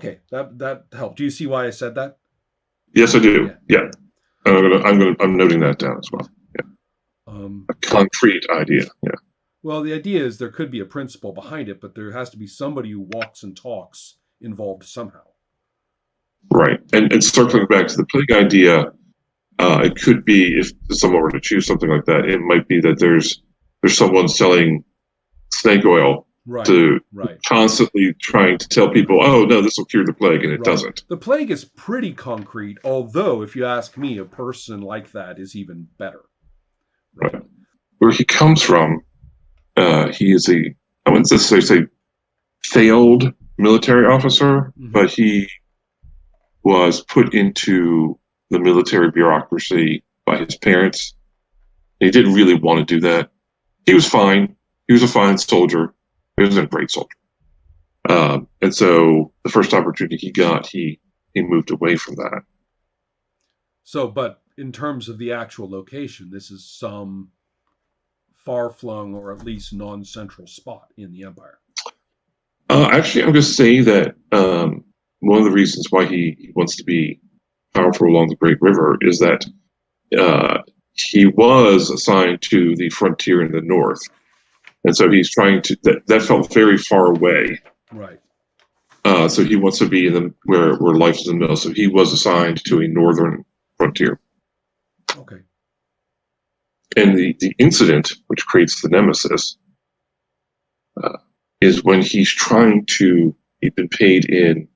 Okay, that helped. Do you see why I said that? Yes, I do. Yeah. Yeah. I'm noting that down as well. Yeah. Um, A concrete idea. Yeah. well, the idea is there could be a principle behind it, but there has to be somebody who walks and talks involved somehow. Right. And circling back to the plague idea, it could be if someone were to choose something like that, it might be that there's someone selling snake oil Right, to right, constantly trying to tell people, oh no, this will cure the plague, and it right. doesn't. The plague is pretty concrete, although, if you ask me, a person like that is even better. Right. Right. Where he comes from, he is I wouldn't necessarily say failed military officer, Mm-hmm. but he was put into the military bureaucracy by his parents. He didn't really want to do that. He was fine. He was a fine soldier. He wasn't a great soldier. And so the first opportunity he got, he moved away from that. So, but in terms of the actual location, this is some far flung or at least non central spot in the empire. Actually, I'm going to say that one of the reasons why he wants to be powerful along the Great River is that he was assigned to the frontier in the north, and so he's trying to. That felt very far away. Right. So he wants to be in the where life is in the middle. So he was assigned to a northern frontier. Okay. And the incident which creates the nemesis uh, is when he's been paid in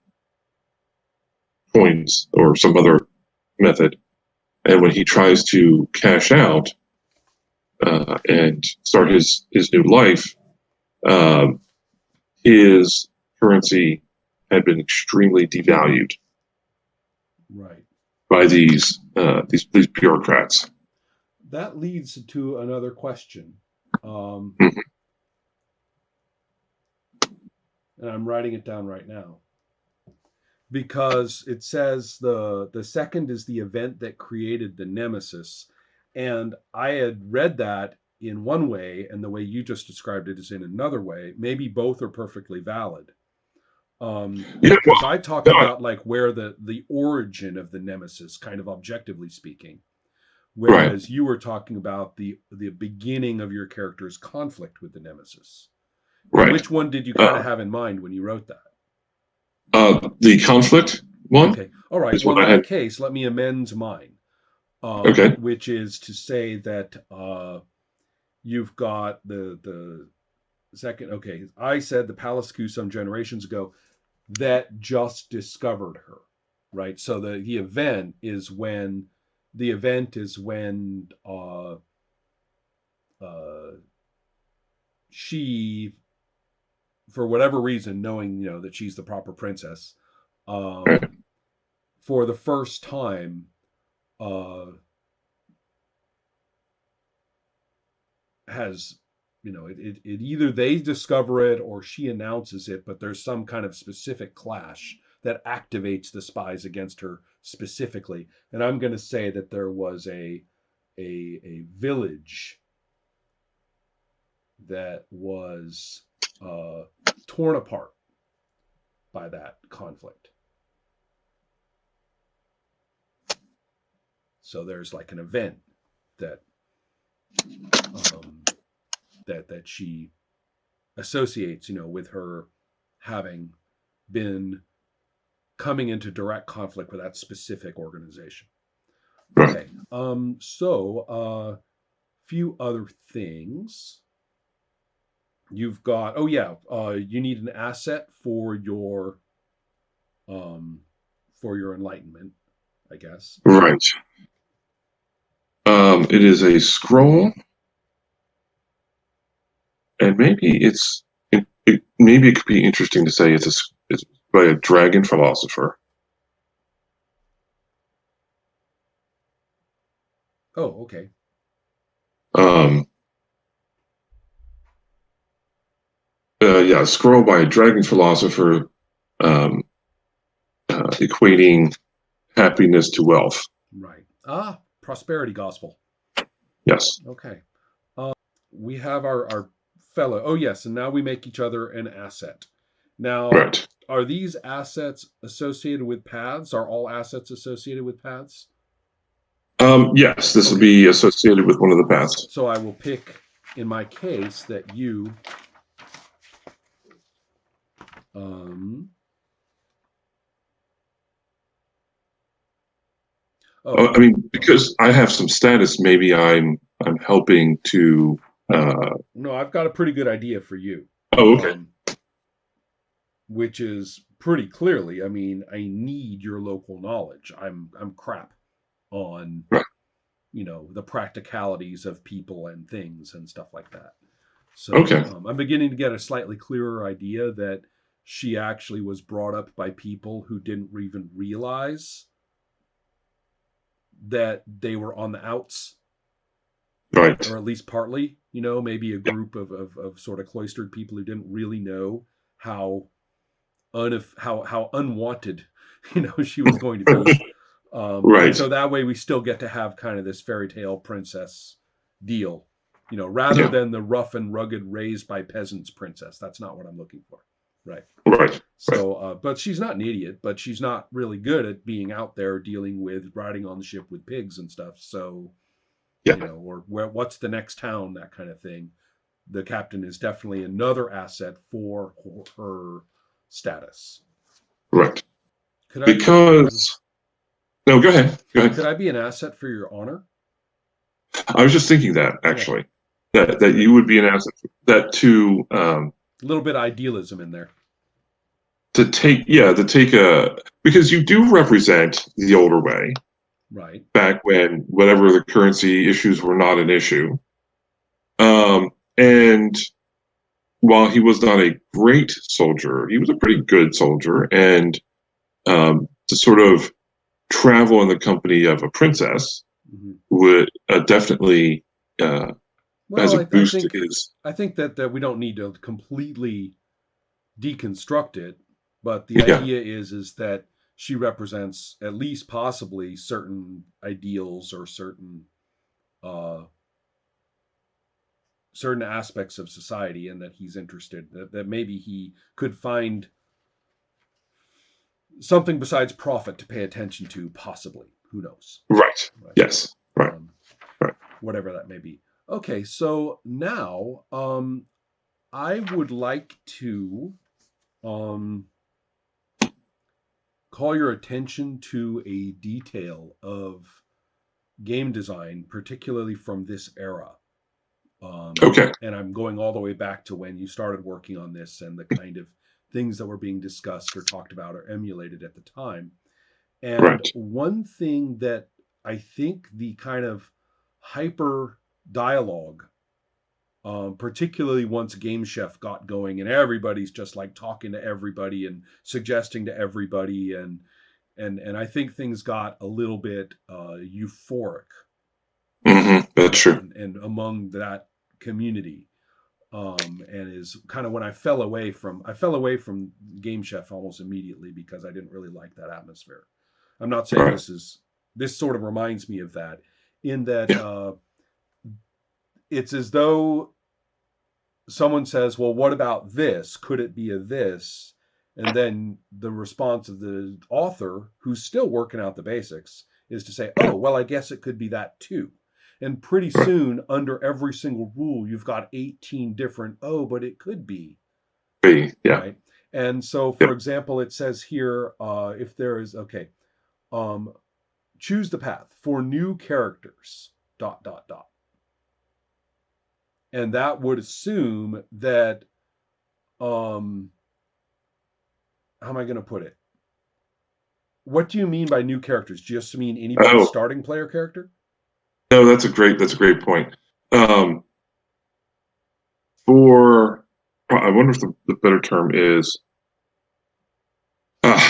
coins or some other method, and when he tries to cash out and start his new life, um, his currency had been extremely devalued Right. by these bureaucrats. That leads to another question. Um, Mhm. and I'm writing it down right now because it says the second is the event that created the nemesis, and I had read that in one way, and the way you just described it is in another way. Maybe both are perfectly valid. Yeah, Because I talked no, about like where the origin of the nemesis, kind of objectively speaking, right, whereas you were talking about the beginning of your character's conflict with the nemesis. And right. which one did you kind of Uh, have in mind when you wrote that? the conflict one Okay. All right. is Well, what in I had. that case, let me amend mine, Okay, which is to say that you've got the second. Okay, I said the Palace Coup some generations ago that just discovered her, right? So the event is when uh, she, for whatever reason, knowing that she's the proper princess, right, um, for the first time, uh, has it either they discover it or she announces it, but there's some kind of specific clash that activates the spies against her specifically. And I'm going to say that there was a village that was uh, torn apart by that conflict. So there's like an event that um, that she associates, with her having been coming into direct conflict with that specific organization. right. Okay. So few other things. You've got you need an asset um for your enlightenment, I guess. Right. It is a scroll, and maybe it could be interesting to say it's by a dragon philosopher. Oh, okay. Um, yeah, a scroll by a dragon philosopher, um, equating happiness to wealth. Right. Ah, prosperity gospel. Yes. Okay. We have our fellow. Oh yes, and now we make each other an asset. Now, Right. are these assets associated with paths? Are all assets associated with paths? Yes, this will Okay, be associated with one of the paths. so I will pick in my case that you um oh I mean, because I have some status, maybe I'm helping to. no, I've got a pretty good idea for you. Oh, okay. Um which is pretty clearly, I mean, I need your local knowledge. I'm crap on, Right. the practicalities of people and things and stuff like that. So Okay. I'm beginning to get a slightly clearer idea that she actually was brought up by people who didn't even realize that they were on the outs, Right. or at least partly, maybe a group of sort of cloistered people who didn't really know how how unwanted she was going to be. And Right. so that way we still get to have kind of this fairy tale princess deal, rather Yeah. than the rough and rugged raised by peasants princess. That's not what I'm looking for. Right. Right. Right. So, but she's not an idiot, but she's not really good at being out there dealing with riding on the ship with pigs and stuff. So, Yeah. or what's the next town, that kind of thing. The captain is definitely another asset for her status. Right. Could I be Because no, go ahead. Go ahead. could I be an asset for your honor? I was just thinking that Yeah, actually that good. you would be an asset. That A little bit of idealism in there. to take a because you do represent the older way Right. back when whatever the currency issues were not an issue. And while he was not a great soldier, he was a pretty good soldier, and to sort of travel in the company of a princess Hmm. would definitely as Well, a I boost to think his. that we don't need to completely deconstruct it, but the Yeah. idea is that she represents at least possibly certain ideals or uh, certain aspects of society, and that he's interested, that maybe he could find something besides profit to pay attention to, possibly. Who knows? Right. Right. Yes. Right. Um, Right. Whatever that may be. Okay, so now I would like to um, call your attention to a detail of game design, particularly from this era. Okay. And I'm going all the way back to when you started working on this and the kind of things that were being discussed or talked about or emulated at the time. And Right. one thing that I think the kind of hyper dialogue, particularly once Game Chef got going and everybody's just like talking to everybody and suggesting to everybody, and I think things got a little bit euphoric, That's true. and among that community. And is kind of when I fell away from Game Chef almost immediately because I didn't really like that atmosphere. I'm not saying Right. this sort of reminds me of that, in that Yeah. it's as though someone says, well, what about this? Could it be a this? And then the response of the author, who's still working out the basics, is to say, Yeah. oh, well, I guess it could be that too. And pretty Right. soon, under every single rule, you've got 18 different, oh, but it could be, B. Yeah. right? And so, for Yep. example, it says here, if there is, okay, um, choose the path for new characters, dot, dot, dot. And that would assume that, um, how am I going to put it? What do you mean by new characters? Do you just mean anybody's Oh starting player character? no, that's a great point. Um, for I wonder if the better term is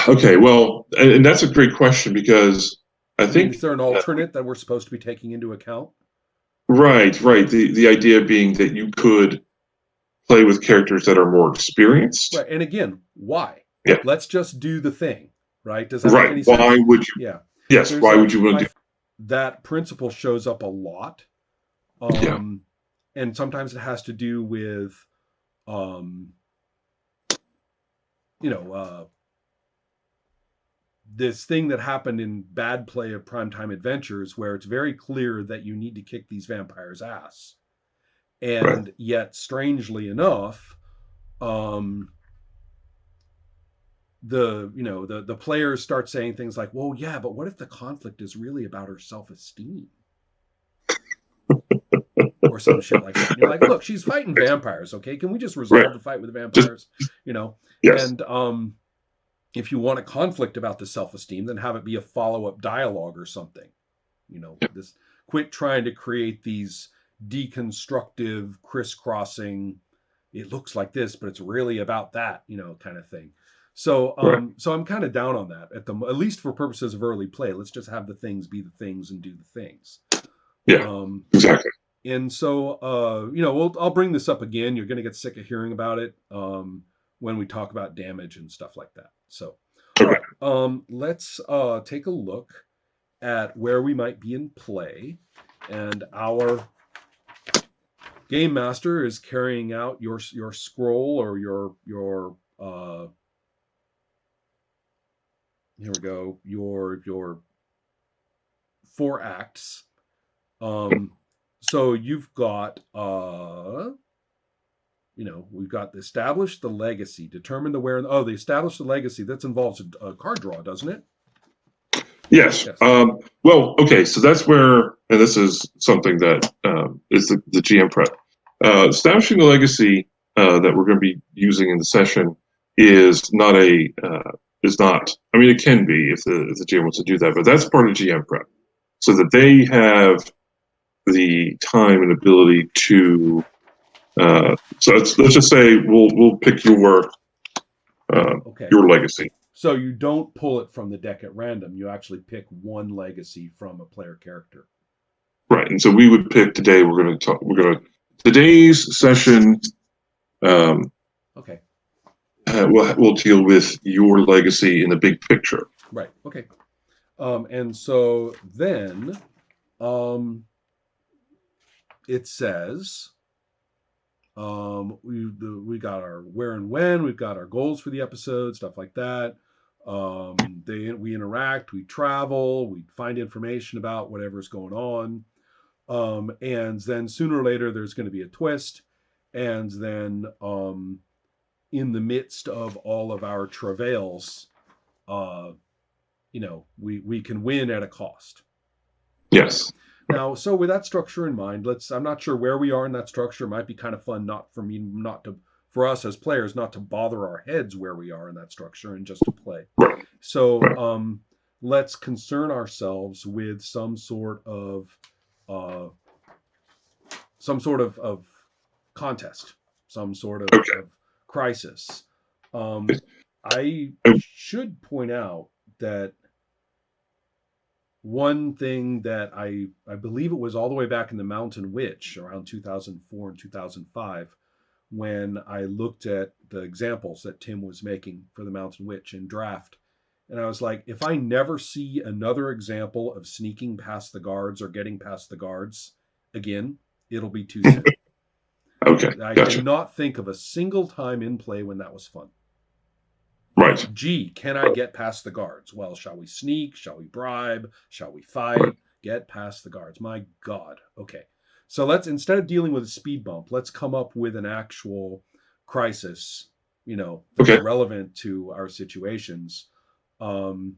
okay. Well, and that's a great question because I I mean, think is there an alternate that we're supposed to be taking into account? right, right. The idea being that you could play with characters that are more experienced. Right. And again, why? Yeah. Let's just do the thing, right? Does that make Right. any Why sense? would you? Yeah. Yes. There's Why would you want to do? that principle shows up a lot. Yeah. Um, and sometimes it has to do with um, you know, this thing that happened in Bad Play of Primetime Adventures, where it's very clear that you need to kick these vampires' ass, Right. and yet, strangely enough, um, the players start saying things like, "Well, yeah, but what if the conflict is really about her self-esteem?" Or some shit like that. And you're like, look, she's fighting vampires, okay? Can we just Right. resolve the fight with the Just vampires? You know? yes. And if you want a conflict about the self-esteem, then have it be a follow-up dialogue or something. This quit trying to create these deconstructive, crisscrossing, it looks like this, but it's really about that, kind of thing. So Right. so I'm kind of down on that at least for purposes of early play. Let's just have the things be the things and do the things. Yeah. Um, Exactly. and so, I'll bring this up again. You're going to get sick of hearing about it when we talk about damage and stuff like that. So, all Okay. right, let's take a look at where we might be in play. And our game master is carrying out your scroll or your here we go, your 4 acts. So you've got we've got establish the legacy, determine the where. Oh, the establish the legacy. That involves a card draw, doesn't it? Yes. Yes. Well, okay. So that's where, and this is something that is the GM prep. Establishing the legacy that we're going to be using in the session is not a is not. I mean, it can be if the GM wants to do that, but that's part of GM prep, so that they have the time and ability to. So let's just say we'll pick uh, Okay. your legacy. So you don't pull it from the deck at random. You actually pick one legacy from a player character. Right, and so we would pick today. We're going to talk. We're going to today's session. Um, Okay. we'll deal with your legacy in the big picture. Right. Okay. And so then it says we got our where and when, we've got our goals for the episode, stuff like that. We interact, we travel, we find information about whatever's going on. And then sooner or later there's going to be a twist. And then in the midst of all of our travails, we can win at a cost. Okay. Yes. Now, so with that structure in mind, I'm not sure where we are in that structure. It might be kind of fun, for us as players, not to bother our heads where we are in that structure and just to play. Right. So, Right. let's concern ourselves with uh, some sort of contest, some sort Okay. of crisis. I should point out that one thing that I believe it was all the way back in the Mountain Witch around 2004 and 2005 when I looked at the examples that Tim was making for the Mountain Witch in draft. And I was like, if I never see another example of sneaking past the guards or getting past the guards again, it'll be too soon. Okay. I Gotcha. cannot think of a single time in play when that was fun. Right. Gee, can I get past the guards? Well, shall we sneak? Shall we bribe? Shall we Right. fight? Get past the guards. My God. Okay. So let's, instead of dealing with a speed bump, let's come up with an actual crisis, that's Okay. relevant to our situations. Um,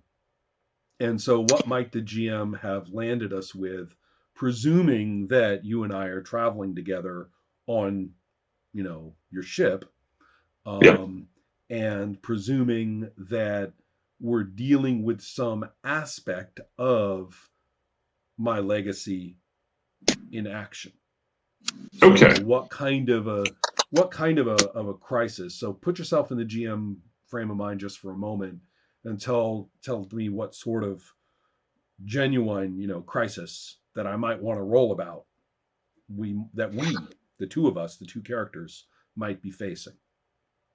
and so what might the GM have landed us with, presuming that you and I are traveling together on, your ship? Yeah. um, and presuming that we're dealing with some aspect of my legacy in action. So Okay. what kind of a crisis? So put yourself in the GM frame of mind just for a moment and tell me what sort of genuine crisis that I might want to roll about we the two of us, the two characters, might be facing.